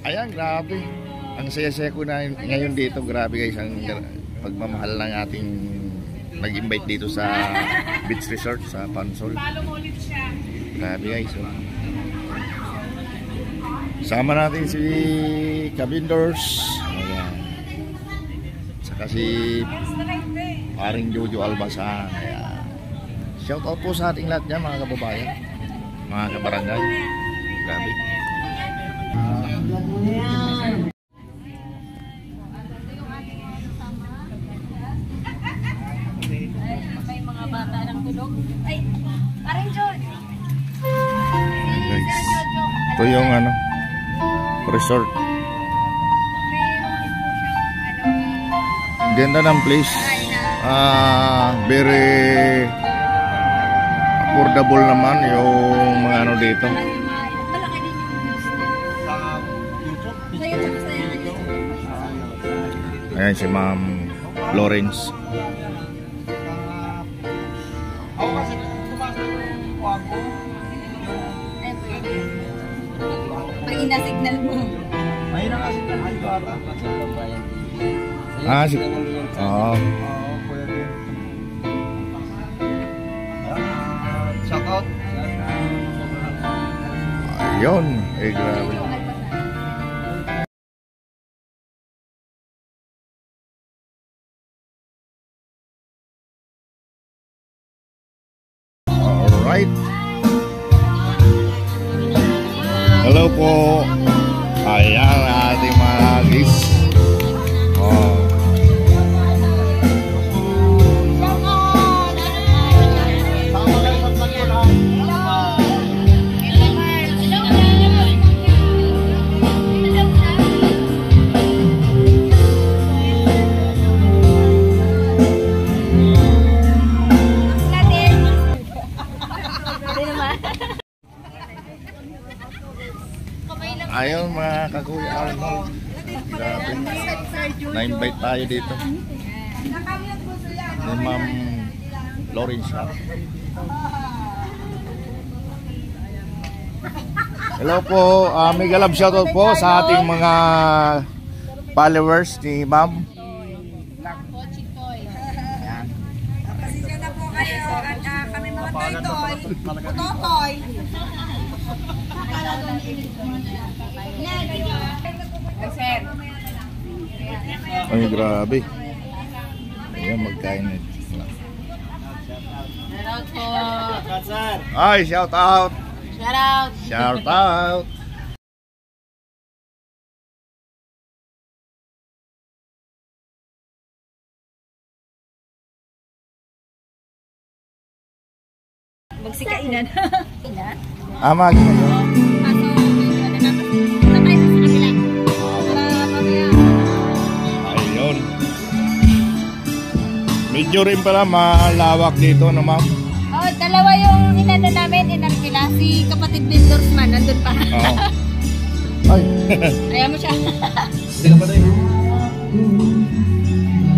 Ayan, grabe. Ang saya-saya ko na ngayon dito. Grabe guys, ang pagmamahal ng ating nag-invite dito sa beach resort sa Pansol. Grabe guys. Sama natin si Kabindors. Ayan. Saka si paring Jojo Albasan. Ayan. Shout out po sa ating lahat dyan mga kababayan, mga kabarangay. Grabe. May mga bata ng tulog. Ay, paring Jojo. Ito yung ano, resort. Ganda ng place. Very affordable naman yung mga ano dito. Ayan si Ma'am Lawrence. Mahina signal mo. Mahina ka signal mo. Oo. Shout out. Ayun. Grabe. Alright. Hello po. Ayan ating mga guys. Oh. Ayun mga kakuya Arnold. Grabe. Na-invite tayo dito ni Ma'am Lawrence. Hello po, mega love shoutout po sa ating mga followers ni Ma'am. Pasensya na po kayo at kami mga toy-toy. Totoy. Ay, grabe. Ayan, magkain na. Shoutout po. Ay, shout out. Shoutout. Shout out. Magsikainan. Amag. Ayun. Medyo rin pala malawak dito no ma'am. Oh, dalawa yung inano namin, inarkila. Si kapatid vendors man, nandun pa. Oo. Ay. Ayaw mo siya. Hindi ka pa tayo.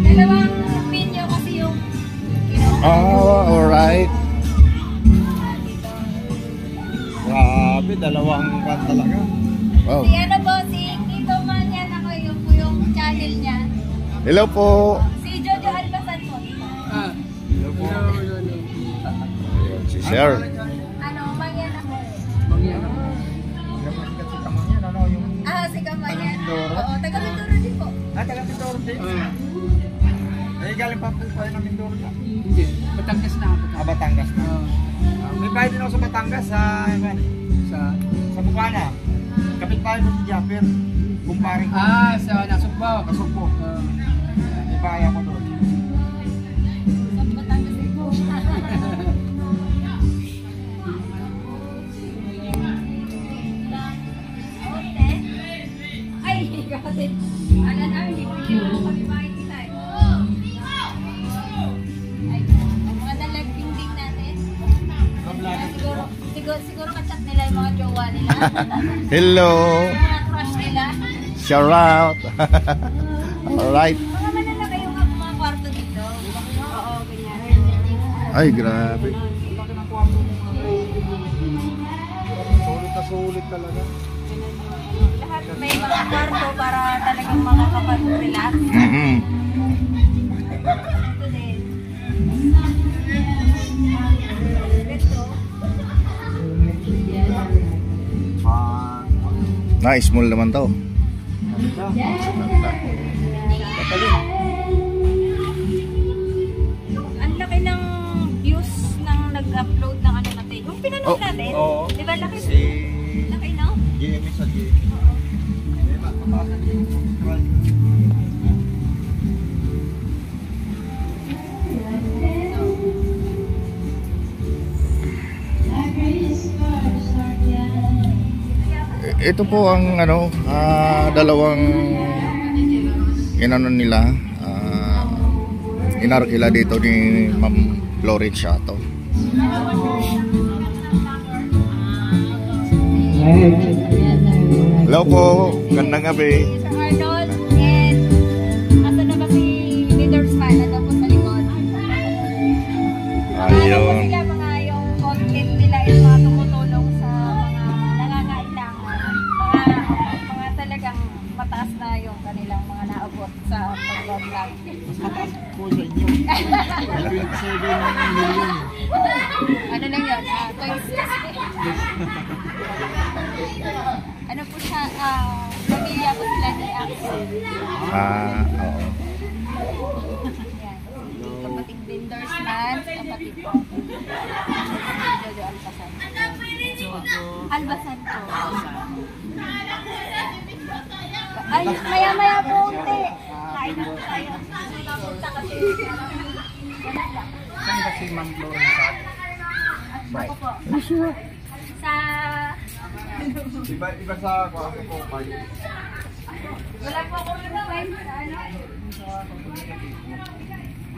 Dalawang video kasi yung Alright. Grabe, dalawang kan talaga. Wow. si ano po, si Kito man yan ako yung channel niya. Hello po. Si Jojo Albasan po. Si Sir. Ano, mangyan ako. Yung Si Kamanyan. Mindoro? Oo, taga Mindoro din po. taga Mindoro din. Eh, galing pa po tayo ng Mindoro na. Hindi, Batangas na ako. Batangas na. May bahay din ako sa Batangas sa Bukana. Kapit tayo mo si Japper. Kumparing ko. Sa Nasugbo. Kasugbo. May bahay ako doon. Sa Batangas din po. Ay, kasi ano namin, hindi ko kami makikita eh. Ay, ang mga dalagpinding natin. Siguro kachat nila yung mga jowa nila. Hello. Mga crush nila. Shout out. Alright. Mga manala kayong mga kwarto dito. Oo, ganyan. Ay, grabe. Sulit na sulit talaga. Lahat may mga kwarto para talagang makakapag-relax. Ito din. Ito. Nice, small naman to. Ang laki ng views ng nag-upload ng ano natin. Yung pinanood natin, Oo. di ba laki? Si Laki, no? GME sa GME. Ito po ang ano, dalawang inano nila, inarkila dito ni Ma'am Florenciato. Hello po, gandang gabi. Sir Arnold, and nasa na ba si Leader's Man? Nandun po sa likod. Ano po Ayun. sila, mga yung content nila is mga tumutulong sa mga nangangailangan. Mga talagang mataas na yung kanilang mga naabot sa pag-vlog. Po sa inyo. 27 million. Ano lang yun? Toys. Ano po siya? Pamilya po sila ni Axel. Oo. Yan. Kapatid Vendors Man, kapatid po. Jojo Albasan. Albasan po. Ay, maya-maya po, te. Kain na po tayo. Napunta kasi. Wala lang. Saan ba si Ma'am Florence? Ako po. Sa... Iba sa ako po kayo. Wala po akong friend sa ano.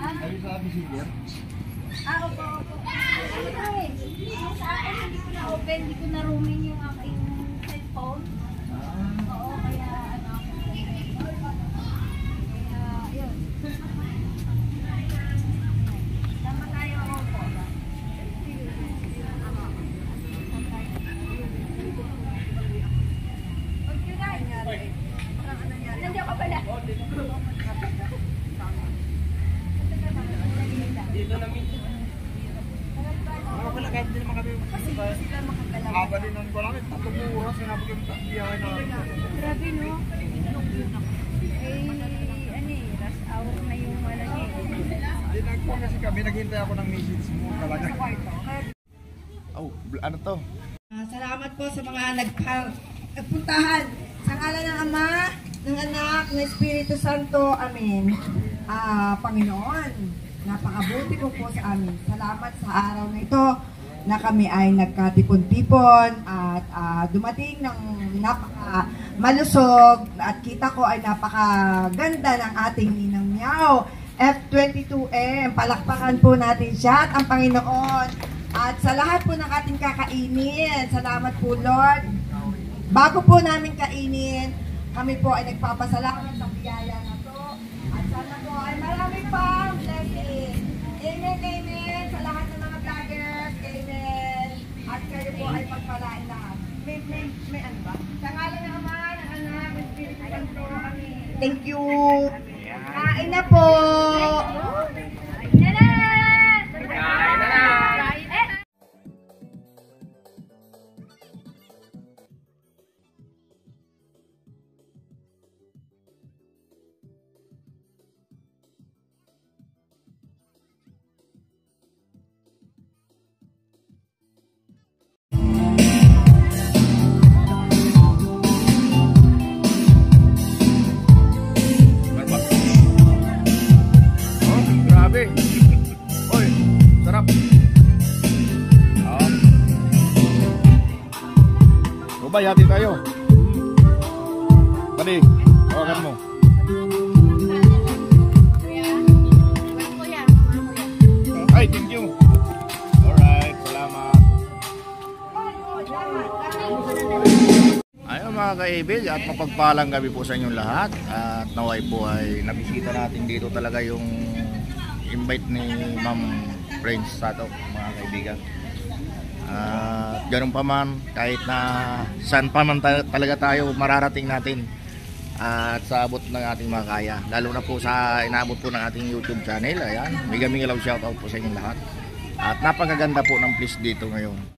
Ay sa Visitor. Ako po. Sa akin, hindi ko na open, hindi ko na roaming yung aking cellphone. Oo, kaya ano. Kaya, yun. Tama tayo ako po. Nandiyan ka pala. Wala kahit hindi naman kami haba din ang namin. 3 oras na napagin biyahe na. Grabe, no? Rush hour na yung wala niya. Dinagpo kasi kami, naghintay ako ng message mo talaga. Oh, ano to? Salamat po sa mga nagpuntahan. Sa ngalan ng Ama, ng Anak, ng Espiritu Santo. Amen. Panginoon, napakabuti mo po sa amin. Salamat sa araw na ito na kami ay nagkatipon-tipon at dumating ng napaka malusog at kita ko ay napakaganda ng ating Ninang Miao F22M. Palakpakan po natin siya at ang Panginoon. At sa lahat po ng ating kakainin, salamat po Lord. Bago po namin kainin, kami po ay nagpapasalamat sa biyaya na to. At sana po ay marami pang blessing. Amen, amen. Sa lahat ng mga vloggers, amen. At kayo po ay pagpalain lahat. May ano ba? Sa ngalan ng Ama, ng Anak, ng Espiritu Santo, amen. Thank you. Kain na po. Kain na na. Kain na na. Grabe. Oy, sarap. Ubay, hati tayo. Pati, hawakan mo. Ay, thank you. Alright, salamat. Ayun mga kaibig, at mapagpalang gabi po sa inyong lahat. At naway po ay nabisita natin dito talaga yung invite ni Ma'am Florenciato, mga kaibigan. At ganun pa man, kahit na saan pa man talaga tayo mararating natin at sa abot ng ating makakaya. Lalo na po sa inaabot po ng ating YouTube channel. Ayan, mega love shoutout po sa inyong lahat. At napakaganda po ng place dito ngayon.